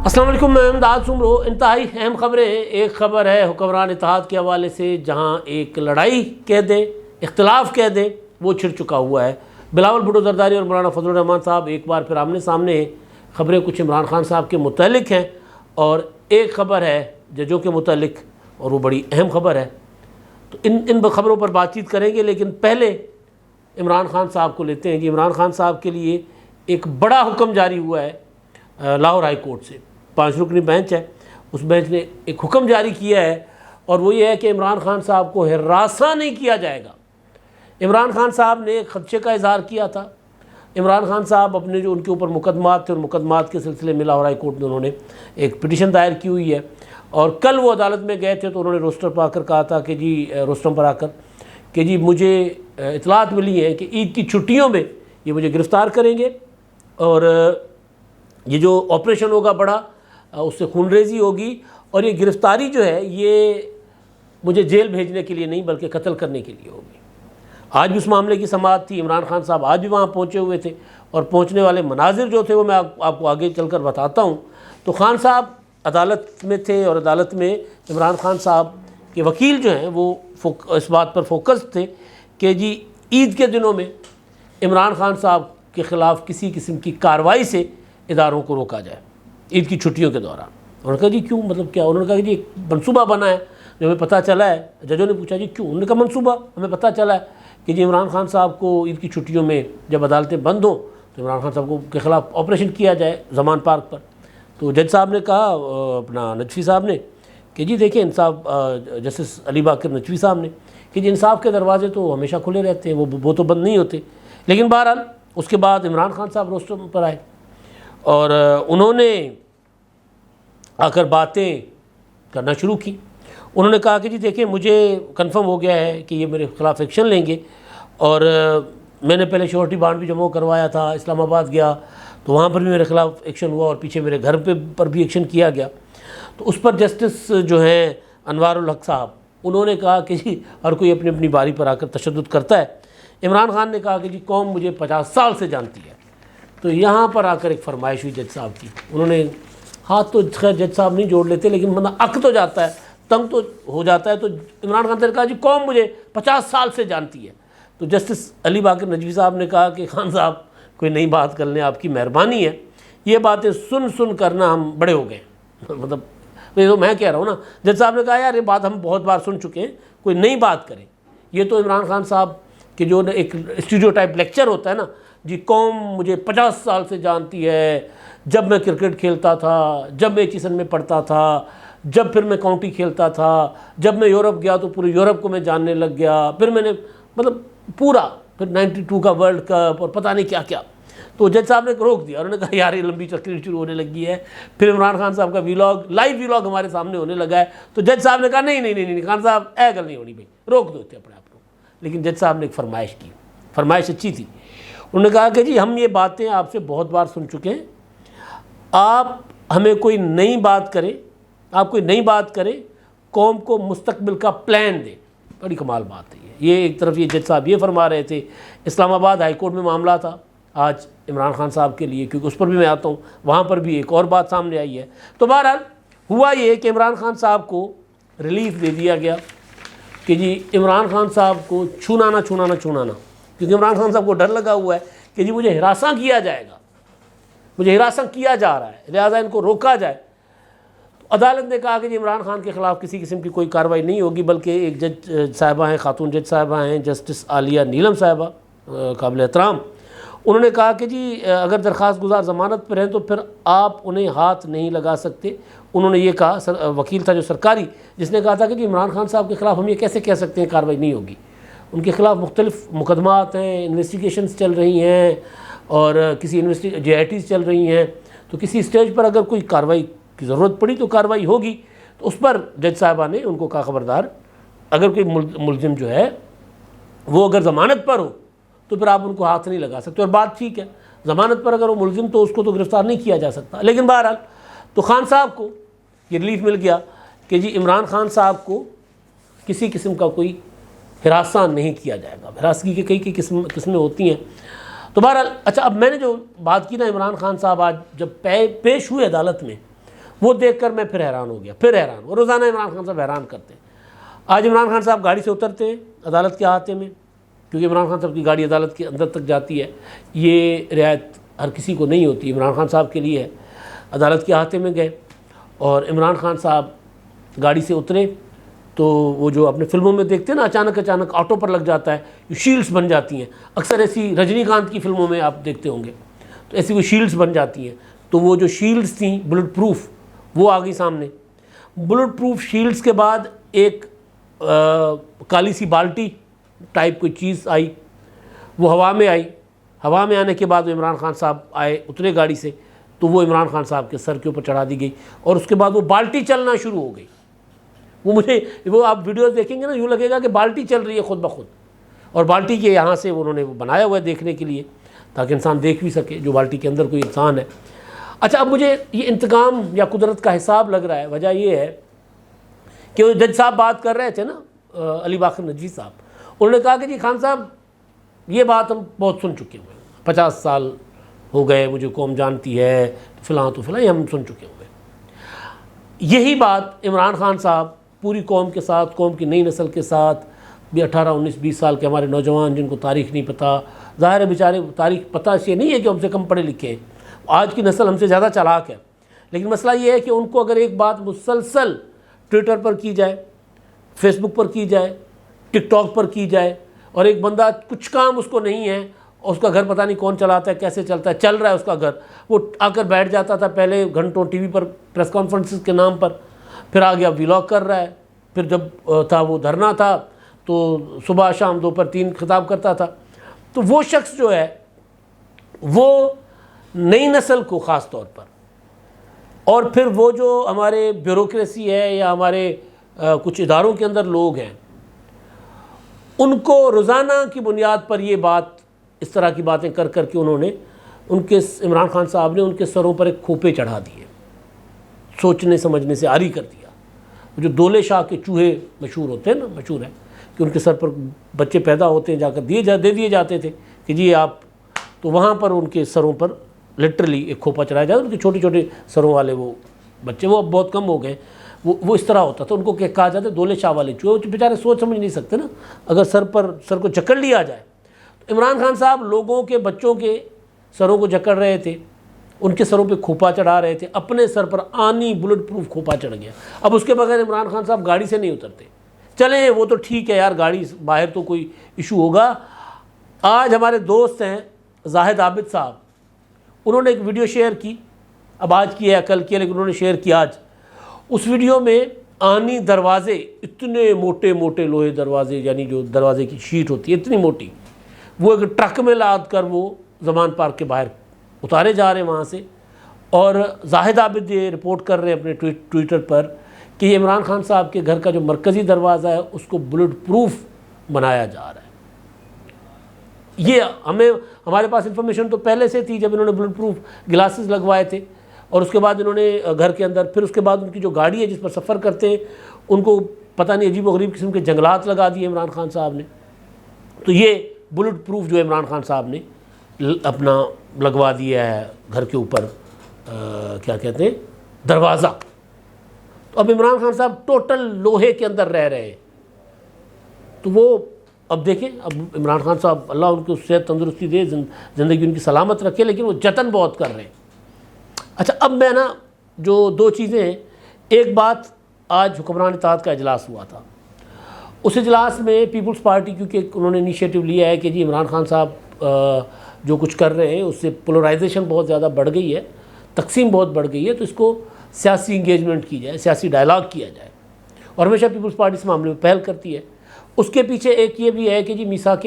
السلام علیکم، میں امداد سمرو۔ انتہائی اہم خبریں ہیں۔ ایک خبر ہے حکمران اتحاد کے حوالے سے، جہاں ایک لڑائی کہہ دیں، اختلاف کہہ دیں، وہ چھڑ چکا ہوا ہے۔ بلاول بھٹو زرداری اور مولانا فضل الرحمان صاحب ایک بار پھر آمنے سامنے ہیں۔ خبریں کچھ عمران خان صاحب کے متعلق ہیں اور ایک خبر ہے ججوں کے متعلق، اور وہ بڑی اہم خبر ہے۔ تو ان خبروں پر بات چیت کریں گے، لیکن پہلے عمران خان صاحب کو لیتے ہیں۔ عمران خان صاحب کے لیے ایک بڑا حکم جاری ہوا ہے لاہور ہائی کورٹ سے۔ 5 رکنی بینچ ہے، اس بینچ نے ایک حکم جاری کیا ہے، اور وہ یہ ہے کہ عمران خان صاحب کو ہراساں نہیں کیا جائے گا۔ عمران خان صاحب نے ایک خدشے کا اظہار کیا تھا۔ عمران خان صاحب اپنے جو ان کے اوپر مقدمات تھے، اور مقدمات کے سلسلے میں لاہور ہائی کورٹ میں انہوں نے ایک پٹیشن دائر کی ہوئی ہے، اور کل وہ عدالت میں گئے تھے تو انہوں نے روسٹر پر آ کر کہا تھا کہ روسٹر پر آ کر کہ مجھے اطلاعات ملی ہے کہ عید کی چھٹیوں میں یہ مجھے گرفتار کریں گے، اور یہ جو آپریشن ہوگا بڑا، اس سے خون ریزی ہوگی، اور یہ گرفتاری جو ہے یہ مجھے جیل بھیجنے کے لیے نہیں بلکہ قتل کرنے کے لیے ہوگی۔ آج بھی اس معاملے کی سماعت تھی۔ عمران خان صاحب آج بھی وہاں پہنچے ہوئے تھے، اور پہنچنے والے مناظر جو تھے وہ میں آپ کو آگے چل کر بتاتا ہوں۔ تو خان صاحب عدالت میں تھے، اور عدالت میں عمران خان صاحب کے وکیل جو ہیں وہ اس بات پر فوکس تھے کہ عید کے دنوں میں عمران خان صاحب کے خلاف کسی قسم کی کارروائی سے اداروں کو روکا جائے عید کی چھٹیوں کے دوران۔ انہوں نے کہا کیوں، مطلب کیا؟ انہوں نے کہا کہ ایک منصوبہ بنا ہے جو ہمیں پتہ چلا ہے۔ ججوں نے پوچھا کیوں؟ انہوں نے کہا منصوبہ ہمیں پتہ چلا ہے کہ عمران خان صاحب کو عید کی چھٹیوں میں جب عدالتیں بند ہوں تو عمران خان صاحب کے خلاف آپریشن کیا جائے زمان پارک پر۔ تو جج صاحب نے کہا، اپنا نجفی صاحب نے، کہ دیکھیں انصاف، جسٹس علی باقر نجفی صاحب نے، کہ انصاف کے دروازے تو ہمیشہ کھلے رہتے ہیں، وہ تو بند نہیں ہوتے۔ لیکن بہرحال اس کے بعد عمران خان صاحب روسٹر پر آئے، اور انہوں نے آ کر باتیں کرنا شروع کی۔ انہوں نے کہا کہ دیکھیں مجھے کنفرم ہو گیا ہے کہ یہ میرے خلاف ایکشن لیں گے، اور میں نے پہلے شیورٹی بانڈ بھی جمع کروایا تھا، اسلام آباد گیا تو وہاں پر بھی میرے خلاف ایکشن ہوا، اور پیچھے میرے گھر پر بھی ایکشن کیا گیا۔ تو اس پر جسٹس جو ہیں انوار الحق صاحب، انہوں نے کہا کہ ہر کوئی اپنی اپنی باری پر آ کر تشدد کرتا ہے۔ عمران خان نے کہا کہ قوم مجھے 50 سال سے جانتی ہے۔ تو یہاں پر آ کر ایک فرمائش ہوئی جج صاحب کی۔ انہوں نے ہاتھ تو خیر جج صاحب نہیں جوڑ لیتے، لیکن بندہ اک تو جاتا ہے، تنگ تو ہو جاتا ہے۔ تو عمران خان نے کہا قوم مجھے 50 سال سے جانتی ہے۔ تو جسٹس علی باقر نجوی صاحب نے کہا کہ خان صاحب کوئی نئی بات کر لیں، آپ کی مہربانی ہے، یہ باتیں سن کرنا ہم بڑے ہو گئے۔ مطلب یہ تو میں کہہ رہا ہوں نا۔ جج صاحب نے کہا یار یہ بات ہم بہت بار سن چکے ہیں، کوئی نئی بات کریں۔ یہ تو عمران خان صاحب کہ جو ایک اسٹوڈیو ٹائپ لیکچر ہوتا ہے نا، قوم مجھے 50 سال سے جانتی ہے، جب میں کرکٹ کھیلتا تھا، جب میں ایچ ایس این میں پڑھتا تھا، جب پھر میں کاؤنٹی کھیلتا تھا، جب میں یورپ گیا تو پورے یورپ کو میں جاننے لگ گیا، پھر میں نے مطلب پورا پھر 92 کا ورلڈ کپ اور پتہ نہیں کیا کیا۔ تو جج صاحب نے روک دیا، انہوں نے کہا یار یہ لمبی تقریر شروع ہونے لگی ہے۔ پھر عمران خان صاحب کا لائیو ویلاگ ہمارے سامنے ہونے لگا ہے۔ تو جج صاحب نے کہا نہیں خان صاحب گل نہیں ہونی بھائی، روک دو اپنے آپ کو۔ لیکن جج صاحب نے ایک فرمائش کی، فرمائش اچھی تھی۔ انہوں نے کہا کہ ہم یہ باتیں آپ سے بہت بار سن چکے ہیں، آپ ہمیں کوئی نئی بات کریں، آپ کوئی نئی بات کریں، قوم کو مستقبل کا پلان دیں۔ بڑی کمال بات ہے یہ۔ ایک طرف یہ جج صاحب یہ فرما رہے تھے۔ اسلام آباد ہائی کورٹ میں معاملہ تھا آج عمران خان صاحب کے لیے، کیونکہ اس پر بھی میں آتا ہوں، وہاں پر بھی ایک اور بات سامنے آئی ہے۔ تو بہرحال ہوا یہ کہ عمران خان صاحب کو ریلیف دے دیا گیا کہ عمران خان صاحب کو چھونا نہ، کیونکہ عمران خان صاحب کو ڈر لگا ہوا ہے کہ مجھے ہراساں کیا جائے گا، مجھے ہراساں کیا جا رہا ہے، لہٰذا ان کو روکا جائے۔ تو عدالت نے کہا کہ عمران خان کے خلاف کسی قسم کی کوئی کارروائی نہیں ہوگی، بلکہ ایک جج صاحبہ ہیں، خاتون جج صاحبہ ہیں، جسٹس عالیہ نیلم صاحبہ، قابل احترام۔ انہوں نے کہا کہ اگر درخواست گزار ضمانت پر ہیں تو پھر آپ انہیں ہاتھ نہیں لگا سکتے۔ انہوں نے یہ کہا، وکیل تھا جو سرکاری، جس نے کہا تھا کہ عمران خان صاحب کے خلاف ہم یہ کیسے کہہ سکتے ہیں کارروائی نہیں ہوگی، ان کے خلاف مختلف مقدمات ہیں، انویسٹیگیشنز چل رہی ہیں، اور کسی JITs چل رہی ہیں، تو کسی اسٹیج پر اگر کوئی کارروائی کی ضرورت پڑی تو کارروائی ہوگی۔ تو اس پر جج صاحبہ نے ان کو کہا خبردار، اگر کوئی ملزم جو ہے وہ اگر ضمانت پر ہو تو پھر آپ ان کو ہاتھ نہیں لگا سکتے۔ اور بات ٹھیک ہے، ضمانت پر اگر وہ ملزم تو اس کو تو گرفتار نہیں کیا جا سکتا۔ لیکن بہرحال تو خان صاحب کو یہ ریلیف مل گیا کہ عمران خان صاحب کو کسی قسم کا کوئی ہراساں نہیں کیا جائے گا۔ ہراسگی کے کئی قسمیں ہوتی ہیں۔ تو بہرحال اچھا، اب میں نے جو بات کی نا، عمران خان صاحب آج جب پیش ہوئے عدالت میں وہ دیکھ کر میں پھر حیران ہو گیا، پھر حیران، اور روزانہ عمران خان صاحب حیران کرتے ہیں۔ آج عمران خان صاحب گاڑی سے اترتے ہیں عدالت کے احاطے میں، کیونکہ عمران خان صاحب کی گاڑی عدالت کے اندر تک جاتی ہے، یہ رعایت ہر کسی کو نہیں ہوتی، عمران خان صاحب کے لیے ہے۔ عدالت کے احاطے میں گئے اور عمران خان صاحب گاڑی سے اترے تو وہ جو اپنے فلموں میں دیکھتے ہیں نا، اچانک آٹو پر لگ جاتا ہے، یہ شیلڈز بن جاتی ہیں، اکثر ایسی رجنی کانت کی فلموں میں آپ دیکھتے ہوں گے، تو ایسی وہ شیلڈز بن جاتی ہیں، تو وہ جو شیلڈز تھیں بلٹ پروف وہ آ گئی سامنے۔ بلٹ پروف شیلڈز کے بعد ایک کالی سی بالٹی ٹائپ کوئی چیز آئی، وہ ہوا میں آئی، ہوا میں آنے کے بعد وہ عمران خان صاحب آئے، اترے گاڑی سے، تو وہ عمران خان صاحب کے سر کے اوپر چڑھا دی گئی، اور اس کے بعد وہ بالٹی چلنا شروع ہو گئی۔ وہ آپ ویڈیوز دیکھیں گے نا، یوں لگے گا کہ بالٹی چل رہی ہے خود بخود، اور بالٹی کے یہاں سے انہوں نے وہ بنایا ہوا ہے دیکھنے کے لیے، تاکہ انسان دیکھ بھی سکے جو بالٹی کے اندر کوئی انسان ہے۔ اچھا، اب مجھے یہ انتقام یا قدرت کا حساب لگ رہا ہے، وجہ یہ ہے کہ وہ جج صاحب بات کر رہے تھے نا، علی باقر نجوی صاحب، انہوں نے کہا کہ جی خان صاحب یہ بات ہم بہت سن چکے ہوئے ہیں، 50 سال ہو گئے، مجھے قوم جانتی ہے، فلاں تو فلاں، یہ ہم سن چکے ہوئے ہیں۔ یہی بات عمران خان صاحب پوری قوم کے ساتھ، قوم کی نئی نسل کے ساتھ، بھی 18 19 20 سال کے ہمارے نوجوان جن کو تاریخ نہیں پتہ، ظاہر ہے بیچارے تاریخ پتہ اس یہ نہیں ہے کہ ہم سے کم پڑھے لکھے ہیں، آج کی نسل ہم سے زیادہ چالاک ہے، لیکن مسئلہ یہ ہے کہ ان کو اگر ایک بات مسلسل ٹویٹر پر کی جائے، فیس بک پر کی جائے، ٹک ٹاک پر کی جائے، اور ایک بندہ کچھ کام اس کو نہیں ہے، اور اس کا گھر پتہ نہیں کون چلاتا ہے، کیسے چلتا ہے، چل رہا ہے اس کا گھر، وہ آ کر بیٹھ جاتا تھا پہلے گھنٹوں ٹی وی پر پریس کانفرنسز کے نام پر، پھر آ گیا ولاگ کر رہا ہے، پھر جب تھا وہ دھرنا تھا تو صبح شام دوپہر 3 خطاب کرتا تھا۔ تو وہ شخص جو ہے وہ نئی نسل کو خاص طور پر، اور پھر وہ جو ہمارے بیوروکریسی ہے یا ہمارے کچھ اداروں کے اندر لوگ ہیں، ان کو روزانہ کی بنیاد پر یہ بات، اس طرح کی باتیں کر کر کے انہوں نے ان کے عمران خان صاحب نے ان کے سروں پر ایک کھوپے چڑھا دیے، سوچنے سمجھنے سے عاری کر دیا۔ جو دولے شاہ کے چوہے مشہور ہوتے ہیں نا، مشہور ہے کہ ان کے سر پر بچے پیدا ہوتے ہیں، جا کر دے دیے جاتے تھے کہ جی آپ، تو وہاں پر ان کے سروں پر لٹرلی ایک کھوپا چڑھایا جاتا، ان کے چھوٹے چھوٹے سروں والے وہ بچے، وہ اب بہت کم ہو گئے، وہ اس طرح ہوتا تھا، ان کو کہا جاتا ہے دولے شاہ والے چوہے، وہ بیچارے سوچ سمجھ نہیں سکتے نا، اگر سر کو جکڑ لیا جائے۔ تو عمران خان صاحب لوگوں کے بچوں کے سروں کو جکڑ رہے تھے، ان کے سروں پہ کھوپا چڑھا رہے تھے، اپنے سر پر آنی بلٹ پروف کھوپا چڑھ گیا۔ اب اس کے بغیر عمران خان صاحب گاڑی سے نہیں اترتے، چلیں وہ تو ٹھیک ہے یار، گاڑی باہر تو کوئی ایشو ہوگا۔ آج ہمارے دوست ہیں زاہد عابد صاحب، انہوں نے ایک ویڈیو شیئر کی، اب آج کی ہے کل کی ہے، لیکن انہوں نے شیئر کی آج۔ اس ویڈیو میں آنی دروازے، اتنے موٹے موٹے لوہے دروازے، یعنی جو دروازے کی شیٹ ہوتی ہے اتنی موٹی، وہ ایک ٹرک میں لاد کر وہ زمان پارک کے باہر اتارے جا رہے ہیں وہاں سے، اور زاہد عابد یہ رپورٹ کر رہے ہیں اپنے ٹویٹر پر کہ یہ عمران خان صاحب کے گھر کا جو مرکزی دروازہ ہے اس کو بلٹ پروف بنایا جا رہا ہے۔ یہ ہمارے پاس انفارمیشن تو پہلے سے تھی، جب انہوں نے بلٹ پروف گلاسز لگوائے تھے، اور اس کے بعد انہوں نے گھر کے اندر، پھر اس کے بعد ان کی جو گاڑی ہے جس پر سفر کرتے ہیں ان کو پتہ نہیں عجیب و غریب قسم کے جنگلات لگا دیے عمران خان صاحب نے۔ تو یہ بلٹ پروف جو عمران خان صاحب نے اپنا لگوا دیا ہے گھر کے اوپر، کیا کہتے ہیں، دروازہ۔ تو اب عمران خان صاحب ٹوٹل لوہے کے اندر رہ رہے ہیں۔ تو وہ اب دیکھیں، اب عمران خان صاحب اللہ ان کو صحت تندرستی دے، زندگی ان کی سلامت رکھے، لیکن وہ جتن بہت کر رہے ہیں۔ اچھا، اب میں نا جو 2 چیزیں ہیں، ایک بات، آج حکمران اتحاد کا اجلاس ہوا تھا، اس اجلاس میں پیپلز پارٹی، کیونکہ انہوں نے انیشیٹو لیا ہے کہ جی عمران خان صاحب جو کچھ کر رہے ہیں اس سے پولرائزیشن بہت زیادہ بڑھ گئی ہے، تقسیم بہت بڑھ گئی ہے، تو اس کو سیاسی انگیجمنٹ کی جائے، سیاسی ڈائلاگ کیا جائے، اور ہمیشہ پیپلز پارٹی اس معاملے میں پہل کرتی ہے۔ اس کے پیچھے ایک یہ بھی ہے کہ جی میثاق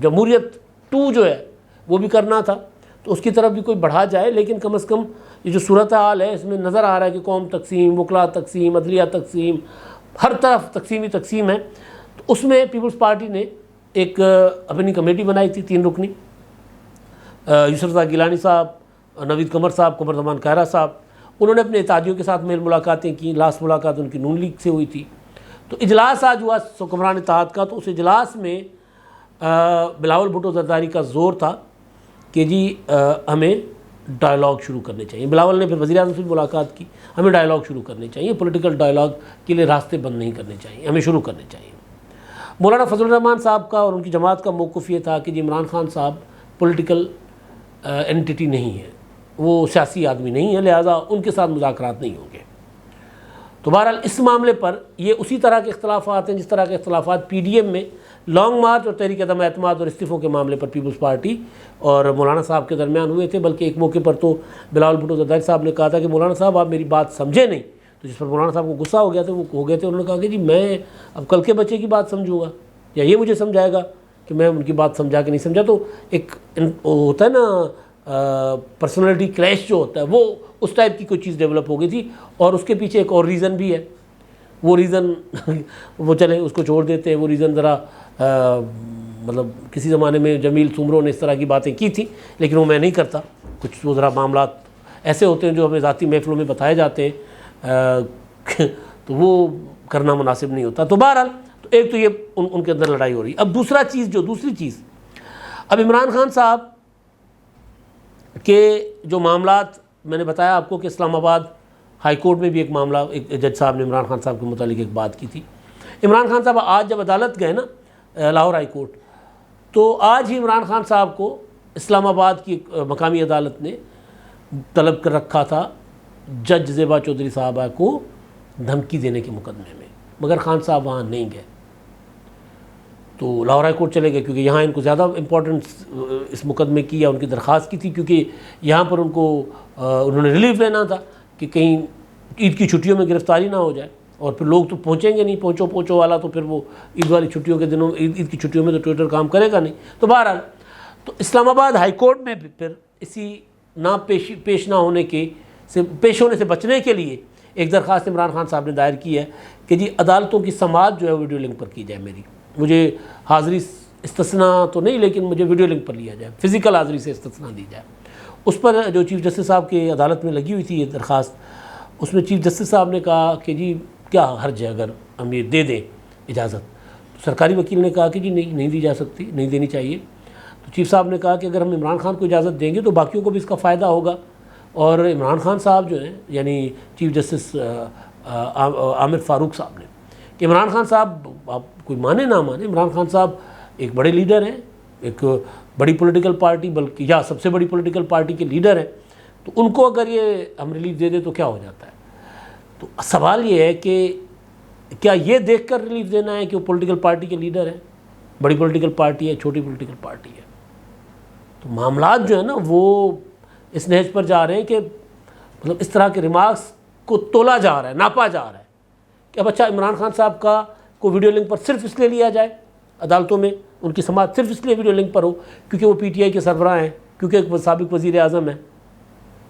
جمہوریت 2 جو ہے وہ بھی کرنا تھا، تو اس کی طرف بھی کوئی بڑھا جائے، لیکن کم از کم یہ جو صورتحال ہے اس میں نظر آ رہا ہے کہ قوم تقسیم، وکلا تقسیم، عدلیہ تقسیم، ہر طرف تقسیم ہے۔ تو اس میں پیپلز پارٹی نے ایک اپنی کمیٹی بنائی تھی 3 رکنی، یوسف رضا گیلانی صاحب، نوید قمر صاحب، قمر زمان کہرا صاحب، انہوں نے اپنے اتحادیوں کے ساتھ میل ملاقاتیں کی۔ لاسٹ ملاقات ان کی نون لیگ سے ہوئی تھی۔ تو اجلاس آج ہوا حکمران اتحاد کا، تو اس اجلاس میں بلاول بھٹو زرداری کا زور تھا کہ جی ہمیں ڈائلاگ شروع کرنے چاہیے. بلاول نے پھر وزیر اعظم سے ملاقات کی. ہمیں ڈائلاگ شروع کرنے چاہیے, پولیٹیکل ڈائلاگ کے لیے راستے بند نہیں کرنے چاہیے, ہمیں شروع کرنے چاہیے. مولانا فضل الرحمان صاحب کا اور ان کی جماعت کا موقف یہ تھا کہ جی عمران خان صاحب پولیٹیکل اینٹی نہیں ہے, وہ سیاسی آدمی نہیں ہے, لہٰذا ان کے ساتھ مذاکرات نہیں ہوں گے. تو بہرحال اس معاملے پر یہ اسی طرح کے اختلافات ہیں جس طرح کے اختلافات پی ڈی ایم میں لانگ مارچ اور تحریک عدم اعتماد اور استعفوں کے معاملے پر پیپلز پارٹی اور مولانا صاحب کے درمیان ہوئے تھے. بلکہ ایک موقع پر تو بلاول بھٹو زرداری صاحب نے کہا تھا کہ مولانا صاحب آپ میری بات سمجھے نہیں, تو جس پر مولانا صاحب کو غصہ ہو گیا تھا, وہ ہو گئے تھے. انہوں نے کہا کہ جی میں اب کل کے بچے کی بات سمجھوں گا یا یہ مجھے سمجھائے گا کہ میں ان کی بات سمجھا کہ نہیں سمجھا. تو ایک ہوتا ہے نا پرسنالٹی کلیش جو ہوتا ہے, وہ اس ٹائپ کی کوئی چیز ڈیولپ ہو گئی تھی. اور اس کے پیچھے ایک اور ریزن بھی ہے, وہ ریزن وہ چلے اس کو چھوڑ دیتے ہیں. وہ ریزن ذرا مطلب کسی زمانے میں جمیل سومرو نے اس طرح کی باتیں کی تھیں, لیکن وہ میں نہیں کرتا. کچھ وہ ذرا معاملات ایسے ہوتے ہیں جو ہمیں ذاتی محفلوں میں بتائے جاتے ہیں, تو وہ کرنا مناسب نہیں ہوتا. تو بہرحال تو ایک تو یہ ان کے اندر لڑائی ہو رہی. اب دوسری چیز اب عمران خان صاحب کے جو معاملات میں نے بتایا آپ کو کہ اسلام آباد ہائی کورٹ میں بھی ایک معاملہ, ایک جج صاحب نے عمران خان صاحب کے متعلق ایک بات کی تھی. عمران خان صاحب آج جب عدالت گئے نا لاہور ہائی کورٹ, تو آج ہی عمران خان صاحب کو اسلام آباد کی مقامی عدالت نے طلب کر رکھا تھا جج زیبا چودھری صاحبہ کو دھمکی دینے کے مقدمے میں, مگر خان صاحب وہاں نہیں گئے. تو لاہور ہائی کورٹ چلے گئے کیونکہ یہاں ان کو زیادہ امپورٹنس اس مقدمے کی یا ان کی درخواست کی تھی, کیونکہ یہاں پر انہوں نے ریلیف لینا تھا کہ کہیں عید کی چھٹیوں میں گرفتاری نہ ہو جائے. اور پھر لوگ تو پہنچیں گے نہیں, پہنچو والا تو پھر وہ عید والی چھٹیوں کے دنوں, عید کی چھٹیوں میں تو ٹویٹر کام کرے گا نہیں. تو بہرحال تو اسلام آباد ہائی کورٹ میں پھر اسی پیش ہونے سے بچنے کے لیے ایک درخواست عمران خان صاحب نے دائر کی ہے کہ جی عدالتوں کی سماعت جو ہے ویڈیو لنک پر کی جائے. مجھے حاضری استثناء تو نہیں, لیکن مجھے ویڈیو لنک پر لیا جائے, فزیکل حاضری سے استثناء دی جائے. اس پر جو چیف جسٹس صاحب کی عدالت میں لگی ہوئی تھی یہ درخواست, اس میں چیف جسٹس صاحب نے کہا کہ جی کیا حرج ہے اگر ہم یہ دے دیں اجازت. تو سرکاری وکیل نے کہا کہ جی نہیں دی جا سکتی, نہیں دینی چاہیے. تو چیف صاحب نے کہا کہ اگر ہم عمران خان کو اجازت دیں گے تو باقیوں کو بھی اس کا فائدہ ہوگا. اور عمران خان صاحب جو ہیں یعنی چیف جسٹس عامر فاروق صاحب نے کہ عمران خان صاحب آپ کوئی مانے نہ مانے, عمران خان صاحب ایک بڑے لیڈر ہیں, ایک بڑی پولیٹیکل پارٹی بلکہ یا سب سے بڑی پولیٹیکل پارٹی کے لیڈر ہیں, تو ان کو اگر یہ ہم ریلیف دے دیں تو کیا ہو جاتا ہے. تو سوال یہ ہے کہ کیا یہ دیکھ کر ریلیف دینا ہے کہ وہ پولیٹیکل پارٹی کے لیڈر ہیں, بڑی پولیٹیکل پارٹی ہے, چھوٹی پولیٹیکل پارٹی ہے. تو معاملات جو ہے نا وہ اس نہج پر جا رہے ہیں کہ مطلب اس طرح کے ریمارکس کو تولا جا رہا ہے, ناپا جا رہا ہے کہ اب اچھا عمران خان صاحب کو ویڈیو لنک پر صرف اس لیے لیا جائے عدالتوں میں, ان کی سماعت صرف اس لیے ویڈیو لنک پر ہو کیونکہ وہ پی ٹی آئی کے سربراہ ہیں, کیونکہ ایک سابق وزیر اعظم ہیں.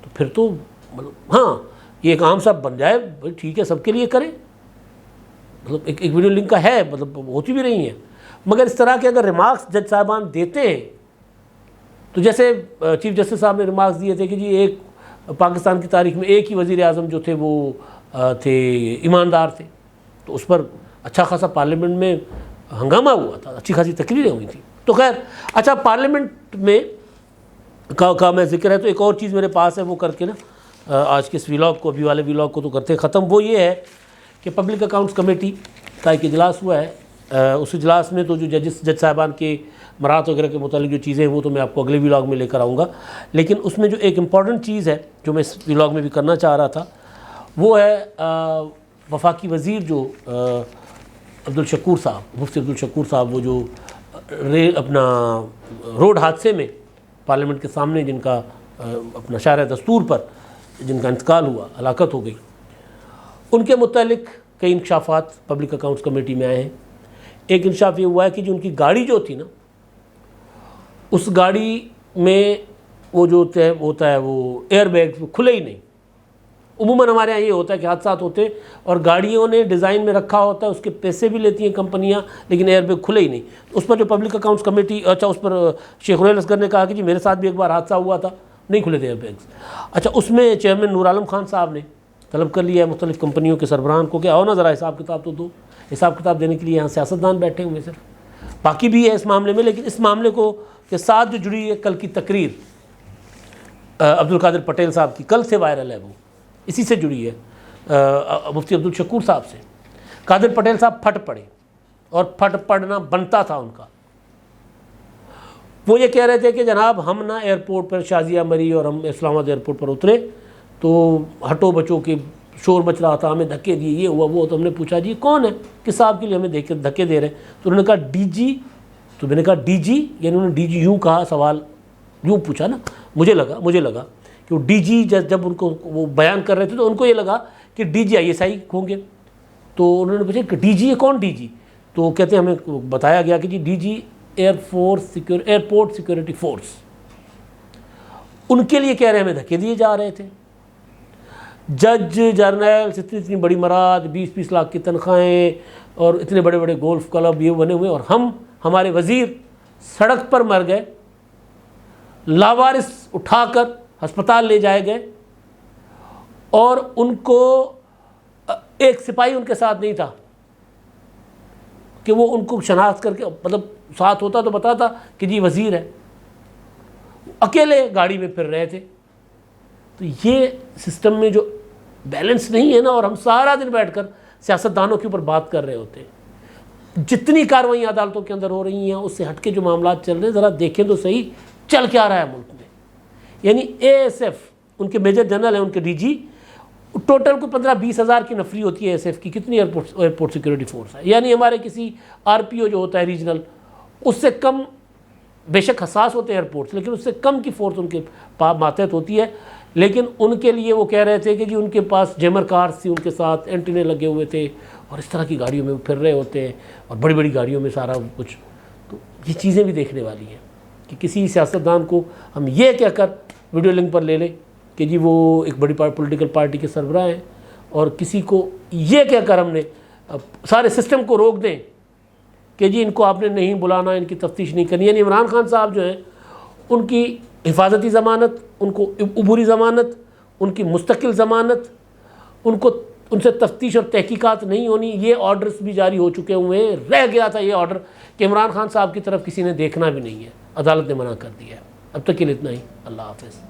تو پھر تو مطلب ہاں یہ ایک عام صاحب بن جائے, ٹھیک ہے سب کے لیے کریں, مطلب ایک ویڈیو لنک کا ہے, مطلب ہوتی بھی رہی ہیں. مگر اس طرح کے اگر ریمارکس جج صاحبان دیتے ہیں, تو جیسے چیف جسٹس صاحب نے ریمارکس دیے تھے کہ جی ایک پاکستان کی تاریخ میں ایک ہی وزیر اعظم جو تھے وہ تھے ایماندار تھے, تو اس پر اچھا خاصا پارلیمنٹ میں ہنگامہ ہوا تھا, اچھی خاصی تقریریں ہوئی تھیں. تو خیر اچھا پارلیمنٹ میں کا میں ذکر ہے, تو ایک اور چیز میرے پاس ہے وہ کر کے نا آج کے اس ویلاگ کو, ابھی والے ویلاگ کو تو کرتے ختم. وہ یہ ہے کہ پبلک اکاؤنٹس کمیٹی کا ایک اجلاس ہوا ہے. اس اجلاس میں تو جو جج صاحبان کے مرات وغیرہ کے متعلق جو چیزیں ہیں وہ تو میں آپ کو اگلے ویلاگ میں لے کر آؤں گا. لیکن اس میں جو ایک امپورٹنٹ چیز ہے جو میں اس ویلاگ میں بھی کرنا چاہ رہا تھا وہ ہے وفاقی وزیر جو عبدالشکور صاحب, مفتی عبدالشکور صاحب, وہ جو اپنا روڈ حادثے میں پارلیمنٹ کے سامنے جن کا اپنا شارع دستور پر جن کا انتقال ہوا, ہلاکت ہو گئی, ان کے متعلق کئی انکشافات پبلک اکاؤنٹس کمیٹی میں آئے ہیں. ایک انکشاف یہ ہوا ہے کہ جو ان کی گاڑی جو تھی نا, اس گاڑی میں وہ جو ہوتا ہے وہ ایئر بیگ کھلے ہی نہیں. عموماً ہمارے یہاں یہ ہوتا ہے کہ حادثات ہوتے ہیں اور گاڑیوں نے ڈیزائن میں رکھا ہوتا ہے, اس کے پیسے بھی لیتی ہیں کمپنیاں, لیکن ایئر بیگ کھلے ہی نہیں. اس پر جو پبلک اکاؤنٹس کمیٹی, اچھا اس پر شیخ رحیل اصغر نے کہا کہ جی میرے ساتھ بھی ایک بار حادثہ ہوا تھا, نہیں کھلے تھے ایئر بیگز. اچھا اس میں چیئرمین نور عالم خان صاحب نے طلب کر لیا ہے مختلف کمپنیوں کے سربراہان کو کہ آؤ نا ذرا حساب کتاب تو دو. حساب کتاب دینے کے لیے یہاں سیاستدان بیٹھے ہوئے, صرف باقی بھی ہے اس معاملے میں, لیکن اس معاملے کو کے ساتھ جو جڑی ہے کل کی تقریر, عبد القادر پٹیل صاحب کی کل سے وائرل ہے، وہ اسی سے جڑی ہے، مفتی عبد الشکور صاحب سے۔ قادر پٹیل صاحب پھٹ پڑے، اور پھٹ پڑنا بنتا تھا ان کا۔ وہ یہ کہہ رہے تھے کہ جناب ہم نا ایئرپورٹ پر شازیہ مری اور ہم اسلام آباد ایئرپورٹ پر اترے تو ہٹو بچوں کے شور مچ رہا تھا، ہمیں دھکے دیے، یہ ہوا وہ۔ تو ہم نے پوچھا جی کون ہے، کس صاحب کے لیے ہمیں دھکے دے رہے ہیں؟ تو انہوں نے کہا ڈی جی۔ تو میں نے کہا ڈی جی، یعنی انہوں نے ڈی جی یوں کہا، سوال یوں پوچھا نا، مجھے لگا کہ وہ ڈی جی جب ان کو وہ بیان کر رہے تھے تو ان کو یہ لگا کہ D G I S I ہوں گے۔ تو انہوں نے پوچھا کہ ڈی جی ہے، کون ڈی جی؟ تو کہتے ہیں ہمیں بتایا گیا کہ جی D G airport security force, ان کے لیے کہہ رہے ہیں ہمیں دھکے دیے جا رہے تھے۔ جج جرنیل سے اتنی بڑی مراد، 20-20 لاکھ کی تنخواہیں اور اتنے بڑے بڑے گولف کلب یہ بنے ہوئے، اور ہمارے وزیر سڑک پر مر گئے، لاوارث اٹھا کر ہسپتال لے جائے گئے، اور ان کو ایک سپاہی ان کے ساتھ نہیں تھا کہ وہ ان کو شناخت کر کے، مطلب ساتھ ہوتا تو بتاتا کہ جی وزیر ہے، اکیلے گاڑی میں پھر رہے تھے۔ تو یہ سسٹم میں جو بیلنس نہیں ہے نا، اور ہم سارا دن بیٹھ کر سیاستدانوں کے اوپر بات کر رہے ہوتے ہیں، جتنی کارروائیاں عدالتوں کے اندر ہو رہی ہیں اس سے ہٹ کے جو معاملات چل رہے ہیں، ذرا دیکھیں تو صحیح چل کیا رہا ہے ملک میں۔ یعنی اے ایس ایف، ان کے میجر جنرل ہیں، ان کے ڈی جی، ٹوٹل کو 15-20 ہزار کی نفری ہوتی ہے ایس ایف کی، کتنی ایئرپورٹ سیکورٹی فورس ہے؟ یعنی ہمارے کسی آر پی او جو ہوتا ہے ریجنل، اس سے کم، بے شک حساس ہوتے ہیں ایئرپورٹس، لیکن اس سے کم کی فورس ان کے ماتحت ہوتی ہے۔ لیکن ان کے لیے وہ کہہ رہے تھے کہ جی ان کے پاس جیمر کارز تھی، ان کے ساتھ اینٹینے لگے ہوئے تھے، اور اس طرح کی گاڑیوں میں وہ پھر رہے ہوتے ہیں، اور بڑی بڑی گاڑیوں میں سارا کچھ۔ تو یہ چیزیں بھی دیکھنے والی ہیں کہ کسی سیاستدان کو ہم یہ کہہ کر ویڈیو لنک پر لے لیں کہ جی وہ ایک بڑی پولیٹیکل پارٹی کے سربراہ ہیں، اور کسی کو یہ کہہ کر ہم نے سارے سسٹم کو روک دیں کہ جی ان کو آپ نے نہیں بلانا، ان کی تفتیش نہیں کرنی۔ یعنی عمران خان صاحب جو ہیں، ان کی حفاظتی ضمانت، ان کو عبوری ضمانت، ان کی مستقل ضمانت، ان سے تفتیش اور تحقیقات نہیں ہونی، یہ آرڈرز بھی جاری ہو چکے ہوئے ہیں۔ رہ گیا تھا یہ آرڈر کہ عمران خان صاحب کی طرف کسی نے دیکھنا بھی نہیں ہے، عدالت نے منع کر دیا ہے۔ اب تک کے لیے اتنا ہی، اللہ حافظ۔